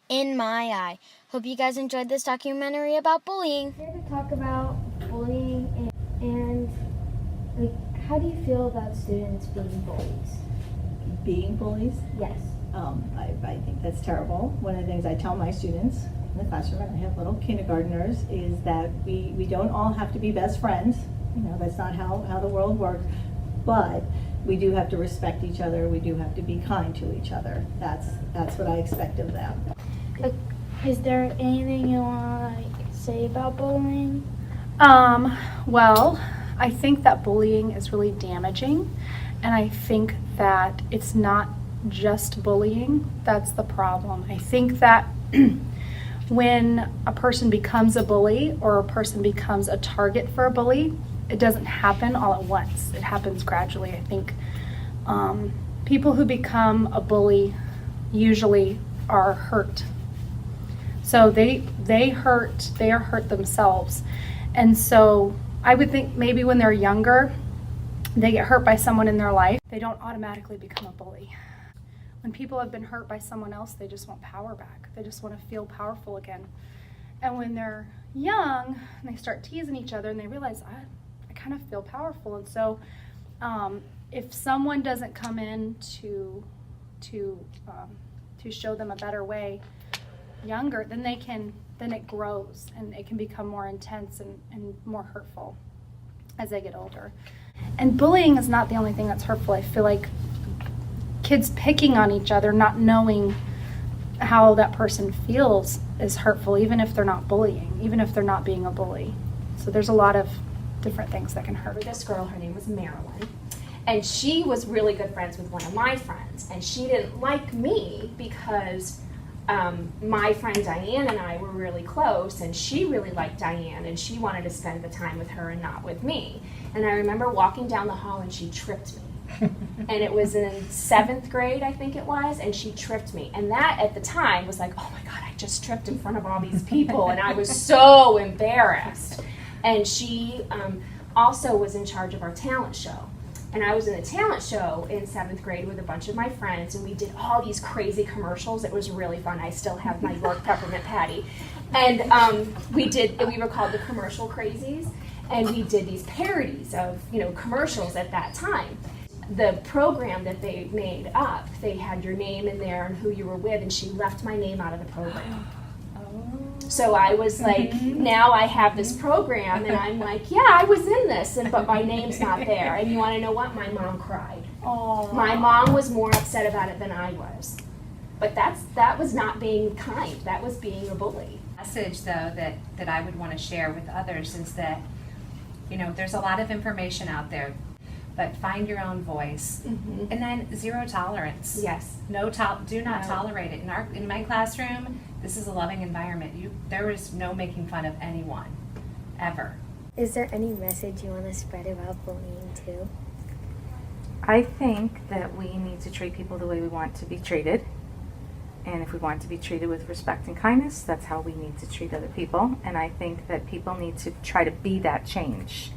In My Eye. Hope you guys enjoyed this documentary about bullying. Here to talk about bullying and how do you feel about students being bullies? Being bullies? Yes. I think that's terrible. One of the things I tell my students in the classroom, and I have little kindergartners, is that we don't all have to be best friends. You know, that's not how the world works. But we do have to respect each other. We do have to be kind to each other. That's what I expect of them. Is there anything you want to say about bullying? Well, I think that bullying is really damaging, and I think that it's not just bullying that's the problem. I think that when a person becomes a bully or a person becomes a target for a bully, it doesn't happen all at once. It happens gradually. I think people who become a bully usually are hurt. So they are hurt themselves. And so I would think maybe when they're younger, they get hurt by someone in their life, they don't automatically become a bully. When people have been hurt by someone else, they just want power back. They just want to feel powerful again. And when they're young, and they start teasing each other and they realize, I kind of feel powerful. And so if someone doesn't come in to show them a better way younger, then it grows and it can become more intense and more hurtful as they get older. And bullying is not the only thing that's hurtful. I feel like kids picking on each other, not knowing how that person feels, is hurtful, even if they're not bullying, even if they're not being a bully. So there's a lot of different things that can hurt. This girl, her name was Marilyn, and she was really good friends with one of my friends, and she didn't like me because my friend Diane and I were really close, and she really liked Diane, and she wanted to spend the time with her and not with me. And I remember walking down the hall and she tripped me. And it was in 7th grade, I think it was, and she tripped me. And that at the time was like, oh my God, I just tripped in front of all these people, and I was so embarrassed. And she also was in charge of our talent show. And I was in a talent show in 7th grade with a bunch of my friends, and we did all these crazy commercials. It was really fun. I still have my York Peppermint Patty. And we were called the Commercial Crazies, and we did these parodies of, commercials at that time. The program that they made up, they had your name in there and who you were with, and she left my name out of the program. So I was like, now I have this program, and I'm like, yeah, I was in this, but my name's not there. And you want to know what? My mom cried. Aww. My mom was more upset about it than I was. But that was not being kind. That was being a bully. Message, though, that I would want to share with others is that, there's a lot of information out there, but find your own voice. Mm-hmm. And then zero tolerance. Yes. Do not tolerate it. In my classroom, this is a loving environment. There is no making fun of anyone, ever. Is there any message you want to spread about bullying too? I think that we need to treat people the way we want to be treated. And if we want to be treated with respect and kindness, that's how we need to treat other people. And I think that people need to try to be that change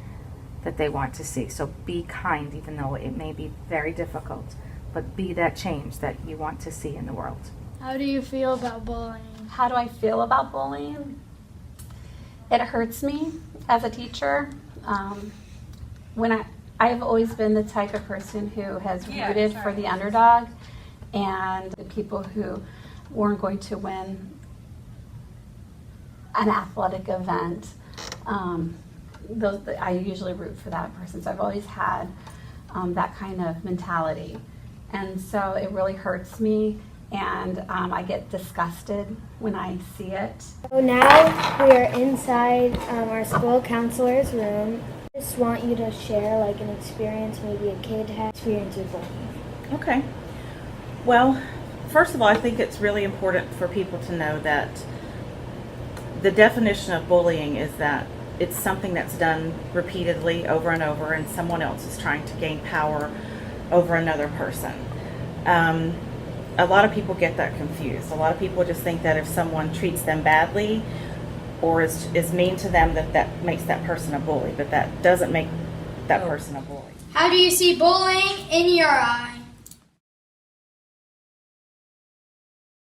that they want to see. So be kind, even though it may be very difficult, but be that change that you want to see in the world. How do you feel about bullying? How do I feel about bullying? It hurts me as a teacher. I've always been the type of person who has rooted for the underdog and the people who weren't going to win an athletic event. I usually root for that person. So I've always had that kind of mentality. And so it really hurts me, and I get disgusted when I see it. So now we are inside our school counselor's room. I just want you to share an experience maybe a kid had experienced with bullying. Okay. Well, first of all, I think it's really important for people to know that the definition of bullying is that it's something that's done repeatedly over and over, and someone else is trying to gain power over another person. A lot of people get that confused. A lot of people just think that if someone treats them badly or is mean to them, that makes that person a bully, but that doesn't make that person a bully. How do you see bullying in your eye?